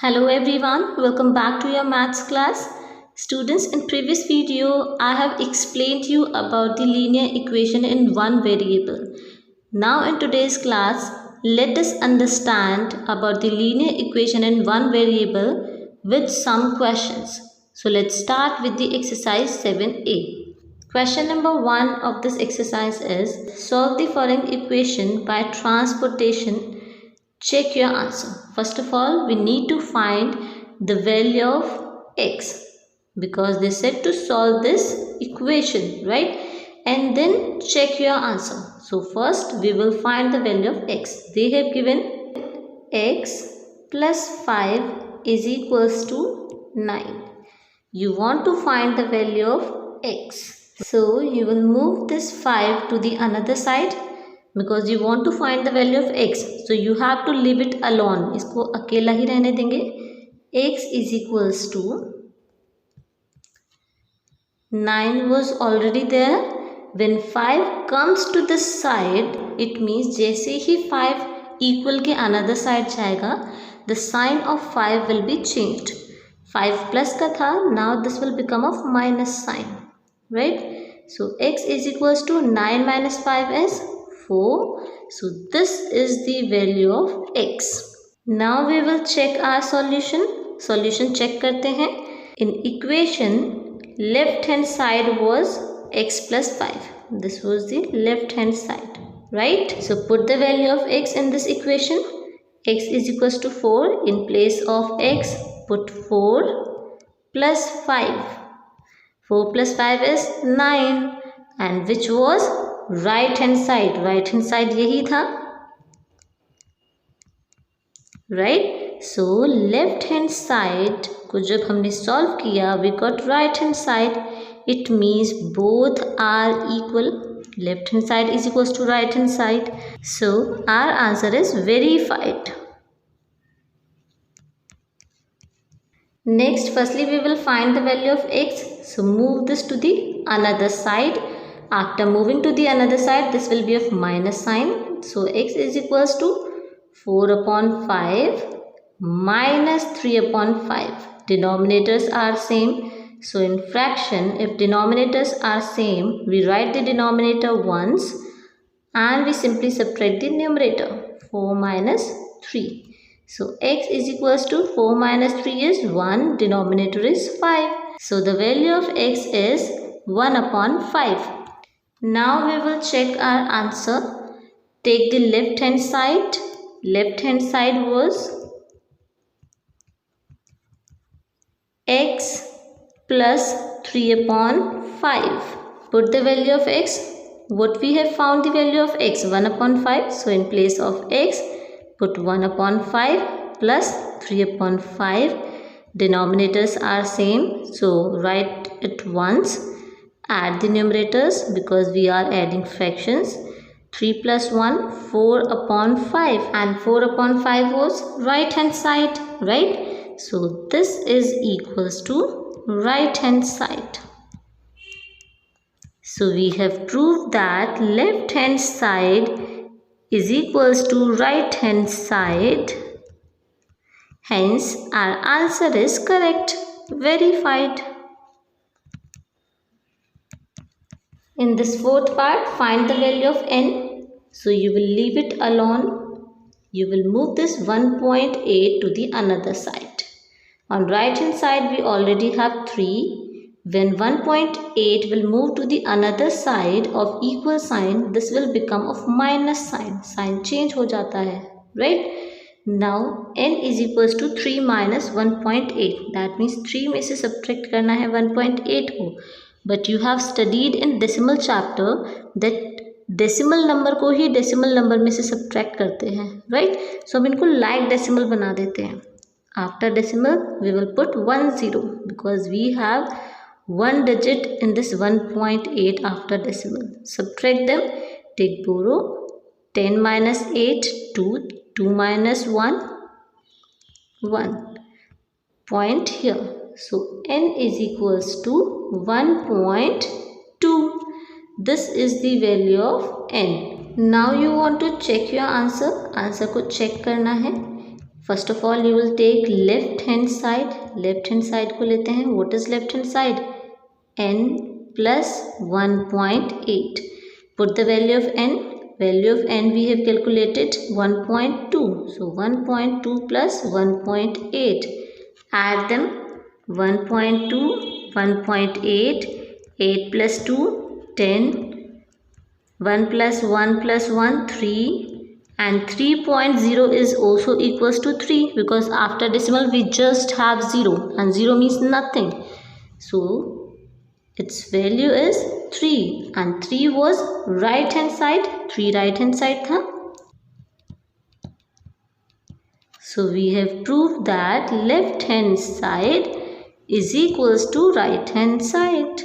Hello everyone, welcome back to your maths class. Students, in previous video I have explained you about the linear equation in one variable. Now in today's class, let us understand about the linear equation in one variable with some questions. So let's start with the exercise 7a. Question number 1 of this exercise is solve the following equation by transportation. Check your answer. First of all, we need to find the value of x because they said to solve this equation, right? And then check your answer. So first we will find the value of x. They have given x plus 5 is equals to 9. You want to find the value of x. So you will move this 5 to the another side because you want to find the value of x. So you have to leave it alone. इसको अकेला ही रहने देंगे. x is equals to 9 was already there. When 5 comes to this side, it means जैसे ही 5 equal के another side जाएगा, the sign of 5 will be changed. 5 plus का था, now this will become of minus sign, right? So x is equals to 9 minus 5 is 4. So this is the value of x. Now we will check our solution. Solution check करते हैं. In equation, left hand side was x plus 5. This was the left hand side, right? So put the value of x in this equation. X is equals to 4. In place of x, put 4 plus 5. 4 plus 5 is 9. And which was right hand side. Right hand side यही था, right? So left hand side को जब हमने solve किया, we got right hand side. It means both are equal. Left hand side is equals to right hand side. So our answer is verified. Next, firstly we will find the value of x. So move this to the another side. After moving to the another side, this will be of minus sign. So x is equals to 4 upon 5 minus 3 upon 5. Denominators are same. So in fraction, if denominators are same, we write the denominator once and we simply subtract the numerator. 4 minus 3. So x is equals to 4 minus 3 is 1. Denominator is 5. So the value of x is 1 upon 5. Now we will check our answer. Take the left hand side. Left hand side was x plus 3 upon 5. Put the value of x. What we have found the value of x? 1 upon 5. So in place of x, put 1 upon 5 plus 3 upon 5. Denominators are same. So write it once. Add the numerators because we are adding fractions. 3 plus 1, 4 upon 5, and 4 upon 5 was right hand side, right? So this is equals to right hand side. So we have proved that left hand side is equals to right hand side. Hence our answer is correct, verified. In this fourth part, find the value of n. So you will leave it alone. You will move this 1.8 to the another side. On right hand side, we already have 3. When 1.8 will move to the another side of equal sign, this will become of minus sign. Sign change हो जाता है, right? Now n is equals to 3 minus 1.8. That means 3 में से subtract करना है 1.8 को. But you have studied in decimal chapter that decimal number को ही decimal number में से subtract करते हैं, right? So हम इनको like decimal बना देते हैं. After decimal we will put 10 because we have one digit in this 1.8 after decimal. Subtract them. Take borrow. 10 minus 8 2. 2 minus 1 1. Point here. So n is equals to 1.2. This is the value of n. Now you want to check your answer. Answer को check करना है. First of all you will take left hand side को लेते हैं. What is left hand side? n plus 1.8. Put the value of n. Value of n we have calculated 1.2. So 1.2 plus 1.8. Add them. 1.2, 1.8, 8 plus 2, 10. 1 plus 1 plus 1, 3. And 3.0 is also equals to 3 because after decimal we just have 0 and 0 means nothing. So its value is 3 and 3 was right hand side. 3 right hand side tha. So we have proved that left hand side is equals to right hand side.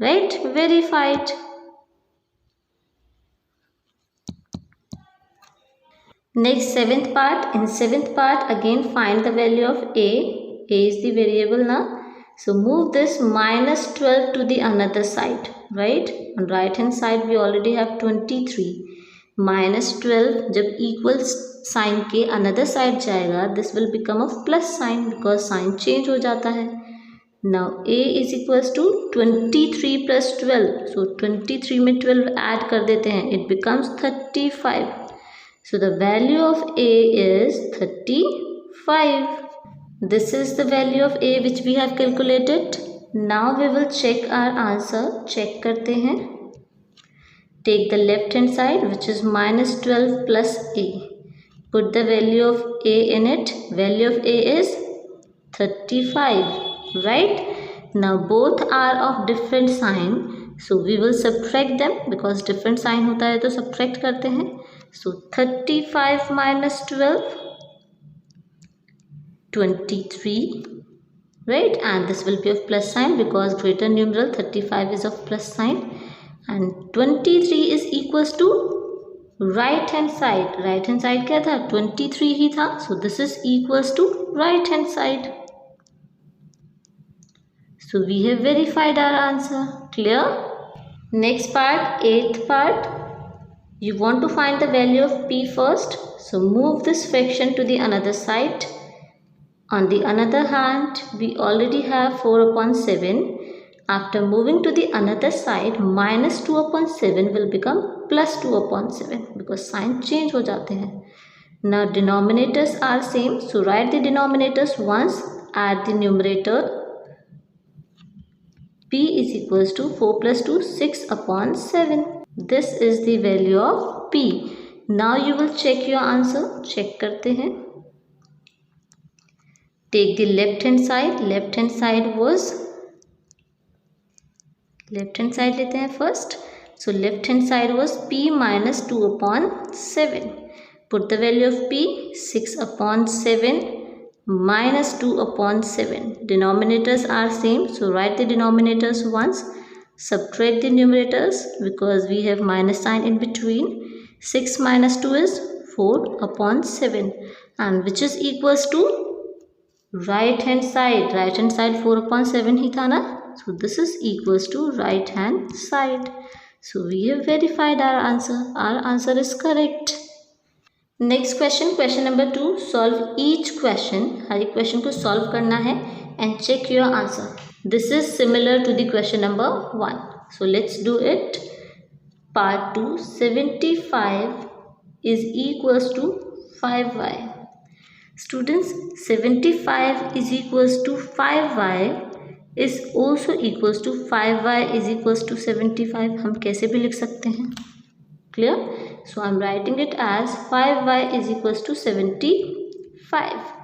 Right? Verified. Next, seventh part. In seventh part, again find the value of a. A is the variable now. So move this minus 12 to the another side, right? On right hand side we already have 23. Minus 12 जब equal sign के another side जाएगा, this will become a plus sign because sign change हो जाता है. Now a is equals to 23 plus 12. So 23 में 12 add कर देते हैं. It becomes 35. So the value of a is 35. This is the value of a which we have calculated. Now we will check our answer. Check करते हैं. Take the left hand side which is minus 12 plus a. Put the value of a in it. Value of a is 35. Right? Now both are of different sign. So we will subtract them because different sign होता है तो subtract करते हैं. So 35 minus 12. 23, right? And this will be of plus sign because greater numeral 35 is of plus sign, and 23 is equals to right hand side. Right hand side क्या था? 23 ही था. So this is equals to right hand side. So we have verified our answer. Clear? Next part, eighth part. You want to find the value of p first. So move this fraction to the another side. On the other hand, we already have 4 upon 7. After moving to the another side, minus 2 upon 7 will become plus 2 upon 7 because sign change हो जाते हैं. Now denominators are same. So write the denominators once. Add the numerator. P is equals to 4 plus 2, 6 upon 7. This is the value of P. Now you will check your answer. Check करते हैं. Take the left hand side. Left hand side लेते हैं first. So left hand side was p minus 2 upon 7. Put the value of p 6 upon 7 minus 2 upon 7. Denominators are same. So write the denominators once. Subtract the numerators because we have minus sign in between. 6 minus 2 is 4 upon 7 and which is equals to right hand side. Right hand side 4 upon 7 ही था ना. So this is equals to right hand side. So we have verified our answer. Our answer is correct. Next question, question number 2. Solve each question. हर एक question को solve करना है and check your answer. This is similar to the question number 1. So let's do it. Part 2. 75 is equals to 5y. Students, 75 is equals to 5y is also equals to 5y is equals to 75. हम कैसे भी लिख सकते हैं. Clear? So I'm writing it as 5y is equals to 75.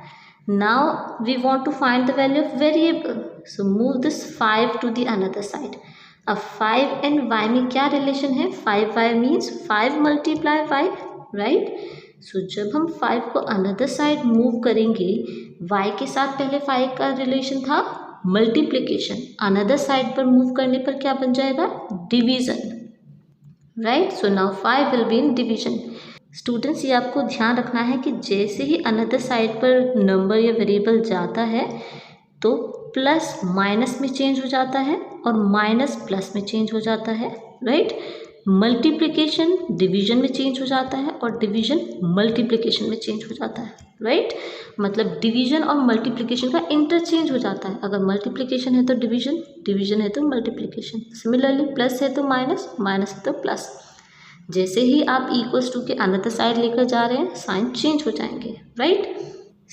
Now we want to find the value of variable. So move this 5 to the another side. अब 5 and y में क्या relation है? 5y means 5 multiply y, right? So जब हम 5 को another side move करेंगे, y के साथ पहले 5 का relation था multiplication. Another side पर move करने पर क्या बन जाएगा? Division. Right? So now 5 will be in division. Students, ये आपको ध्यान रखना है कि जैसे ही another side पर number या variable जाता है तो प्लस माइनस में चेंज हो जाता है और माइनस प्लस में चेंज हो जाता है. राइट? मल्टीप्लिकेशन डिवीजन में चेंज हो जाता है और डिवीजन मल्टीप्लिकेशन में चेंज हो जाता है, राइट। मतलब डिवीजन और मल्टीप्लिकेशन का इंटरचेंज हो जाता है। अगर मल्टीप्लिकेशन है तो डिवीजन, डिवीजन है तो मल्टीप्लिकेशन। सिमिलरली प्लस है तो माइनस, माइनस है तो प्लस। जैसे ही आप इक्वल्स टू के अनदर साइड लेकर जा रहे हैं साइन चेंज हो जाएंगे, right.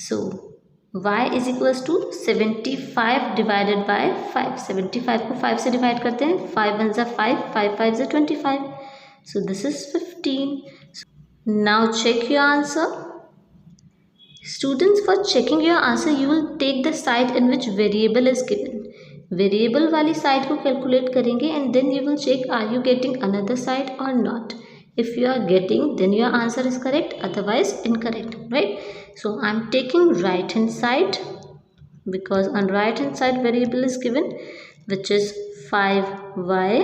So y is equals to 75 divided by 5। 75 को 5 से डिवाइड करते हैं, 5 1 ज़ा 5, 5 5 ज़ा 25। So this is 15। Now check your answer. Students, for checking your answer, you will take the side in which variable is given. Variable वाली side को calculate करेंगे and then you will check are you getting another side or not. If you are getting, then your answer is correct, otherwise incorrect, right? So I am taking right hand side because on right hand side variable is given, which is 5y.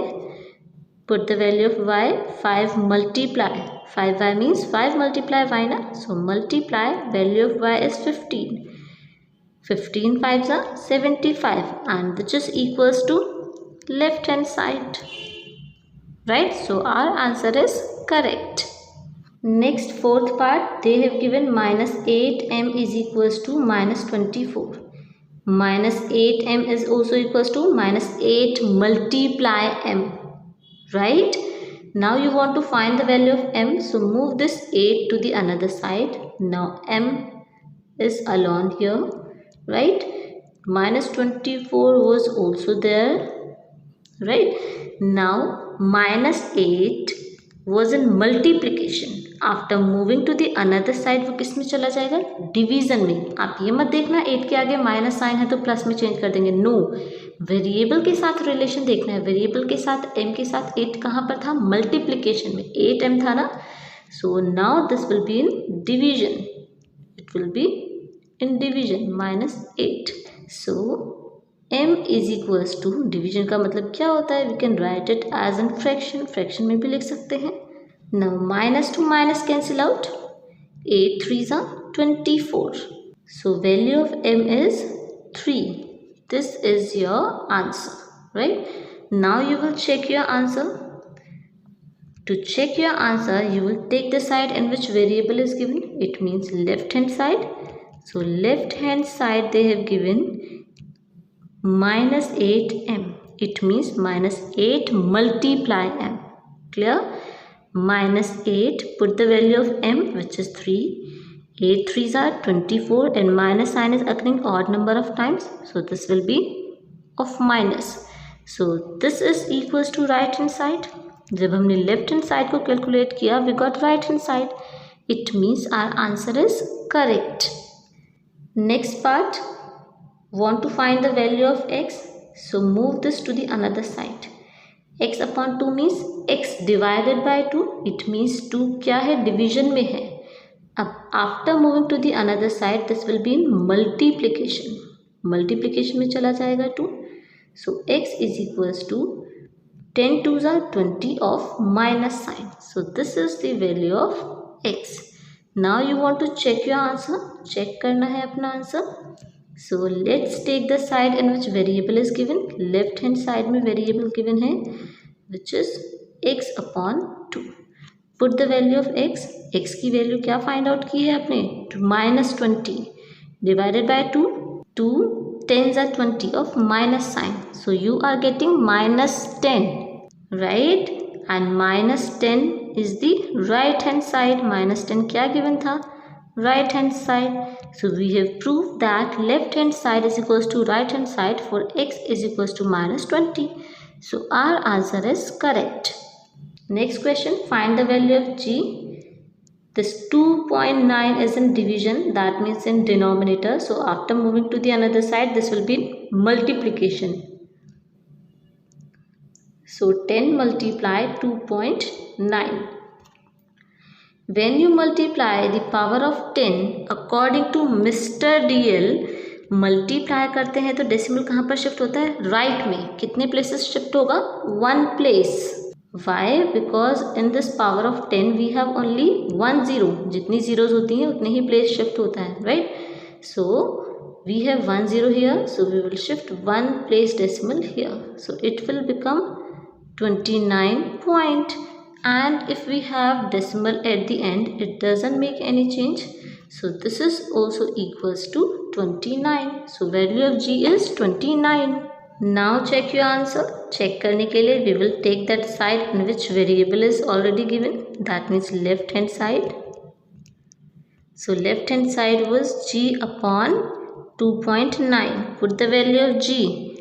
Put the value of y, 5 multiply 5y means 5 multiply y na, so multiply value of y is 15. 15 5s are 75 and which is equals to left hand side, right? So our answer is correct. Next fourth part, they have given minus 8m is equals to minus 24. Minus 8m is also equals to minus 8 multiply m, right? Now you want to find the value of m, so move this 8 to the another side. Now m is alone here, right? Minus 24 was also there, right? Now minus 8 was in multiplication. After moving to the another side वो किस में चला जाएगा, division में। आप ये मत देखना 8 के आगे माइनस साइन है तो प्लस में चेंज कर देंगे, नो। वेरिएबल के साथ रिलेशन देखना है। वेरिएबल के साथ m के साथ 8 कहाँ पर था, मल्टीप्लिकेशन में 8m था ना। So now this will be in division, it will be in division minus 8. So m is equals to, division का मतलब क्या होता है, we can write it as an fraction, fraction में भी लिख सकते हैं। Now minus to minus cancel out, 8 3s are 24. So value of m is 3. This is your answer, right? Now you will check your answer. To check your answer, you will take the side in which variable is given. It means left hand side. So left hand side they have given minus 8m. It means minus 8 multiply m. Clear? Minus 8, put the value of m, which is 3. 8 3s are 24 and minus sign is occurring odd number of times. So this will be of minus. So this is equals to right hand side. जब हमने left hand side को calculate किया, we got right hand side. It means our answer is correct. Next part, want to find the value of x. So move this to the another side. x upon 2 means x divided by 2. It means 2 क्या है, division में है। अब after moving to the another side this will be in multiplication, multiplication में चला जाएगा 2. So x is equals to 10 2s are 20 of minus sign. So this is the value of x. Now you want to check your answer, check करना है अपना answer. So let's take the side in which variable is given. Left hand side में variable given है which is x upon 2. Put the value of x. x की value क्या find out की है आपने, minus 20 divided by 2. 2 10s are 20 of minus sign. So you are getting minus 10, right? And minus 10 is the right hand side. Minus 10 क्या given था, right hand side. So we have proved that left hand side is equals to right hand side for x is equals to minus 20. So our answer is correct. Next question, find the value of g. This 2.9 is in division, that means in denominator. So after moving to the another side this will be multiplication. So 10 multiply 2.9. When you multiply the power of 10 according to Mr. DL, multiply करते हैं तो decimal कहाँ पर shift होता है, right में। कितने places shift होगा, 1 place. Why, because in this power of 10 we have only 1 0, जितनी जीरोज होती हैं उतने ही प्लेस शिफ्ट होता है, right. So we have 1 0 here, so we will shift 1 place decimal here, so it will become 29 and if we have decimal at the end, it doesn't make any change. So this is also equals to 29. So value of G is 29. Now check your answer. Check करने के लिए we will take that side in which variable is already given. That means left hand side. So left hand side was G upon 2.9. Put the value of G.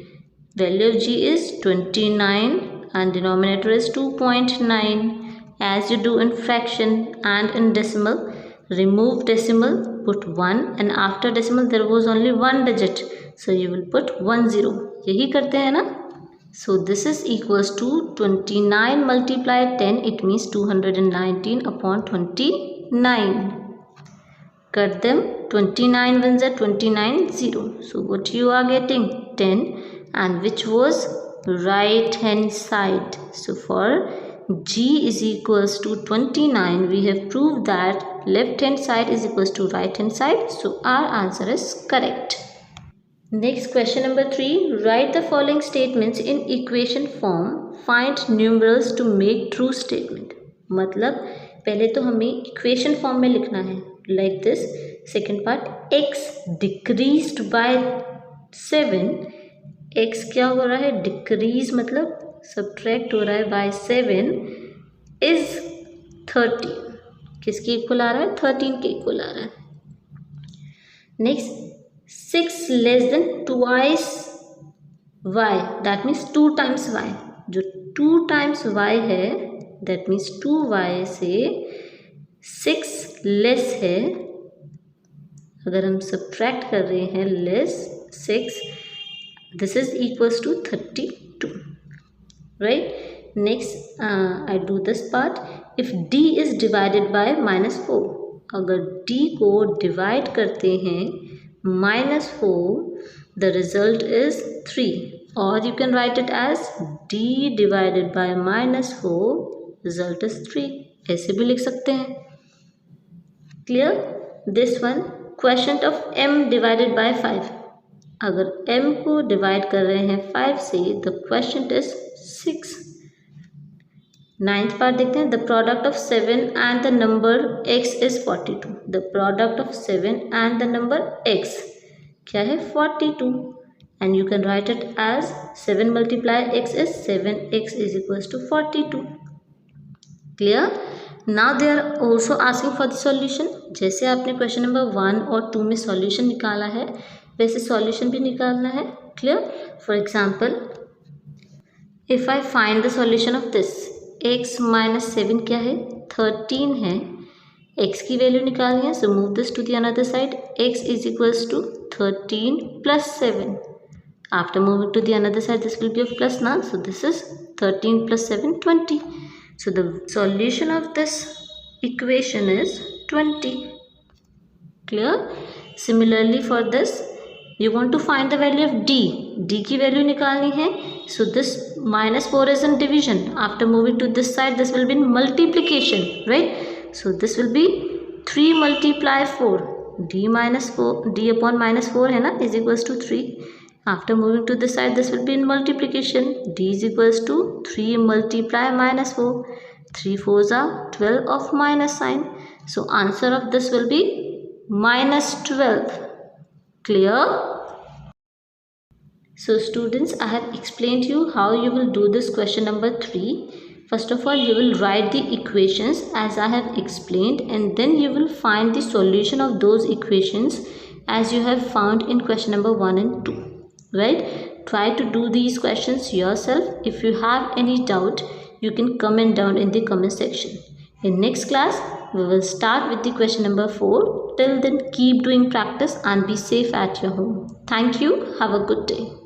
Value of G is 29 and denominator is 2.9. As you do in fraction and in decimal, remove decimal, put 1 and after decimal there was only one digit. So you will put 10. यही करते हैं ना. So this is equals to 29 multiplied 10. It means 219 upon 29. Cut them. 29 ones are 29 0. So what you are getting? 10. And which was right hand side. So for G is equals to 29, we have proved that left hand side is equals to right hand side. So our answer is correct. Next question number 3. Write the following statements in equation form. Find numerals to make true statement. मतलब पहले तो हमें equation form में लिखना है. Like this. Second part, x decreased by 7. x क्या हो रहा है? Decrease मतलब सब्ट्रैक्ट हो रहा है by 7 is 13. किसके इक्वल आ रहा है? 13 के इक्वल आ रहा है. Next 6 less than twice y. That means 2 times y. जो 2 टाइम्स y है दैट मीन्स 2y से 6 लेस है. अगर हम सब्ट्रैक्ट कर रहे हैं less 6, this is equals to 32. Right. Next I do this part. If d is divided by -4. अगर d को डिवाइड करते हैं -4, द रिजल्ट इज 3. और you can write it as d divided by -4 result is 3. ऐसे भी लिख सकते हैं. Clear. This one, question of m divided by 5. अगर m को डिवाइड कर रहे हैं 5 से, the question is 6. Ninth part देखते हैं. The product of 7 and the number x is 42. The product of 7 and the number x क्या है? 42. And you can write it as 7 multiply x is 7x is equals to 42. Clear. Now they are also asking for the solution. जैसे आपने question number 1 और 2 में solution निकाला है वैसे solution भी निकालना है. Clear. For example, if I find the solution of this, x minus 7 क्या है? 13 है. x की वैल्यू निकालनी है. So move this to the another side. x is equals to 13 plus 7. After moving to the another side this will be of plus ना. So this is 13 plus 7 20. So the solution of this equation is 20. Clear. Similarly for this, you want to find the value of d. d की value निकालनी है. So this -4 is in division. After moving to this side, this will be in multiplication, right? So this will be 3 multiply 4. d minus 4, d upon -4 है ना, is equals to 3. After moving to this side, this will be in multiplication. d is equals to 3 multiply -4. 3 4s are 12 of minus sign. So answer of this will be -12. Clear? So students, I have explained you how you will do this question number 3. First of all, you will write the equations as I have explained, and then you will find the solution of those equations as you have found in question number 1 and 2. Right? Try to do these questions yourself. If you have any doubt, you can comment down in the comment section. In next class, we will start with the question number 4. Till then, keep doing practice and be safe at your home. Thank you. Have a good day.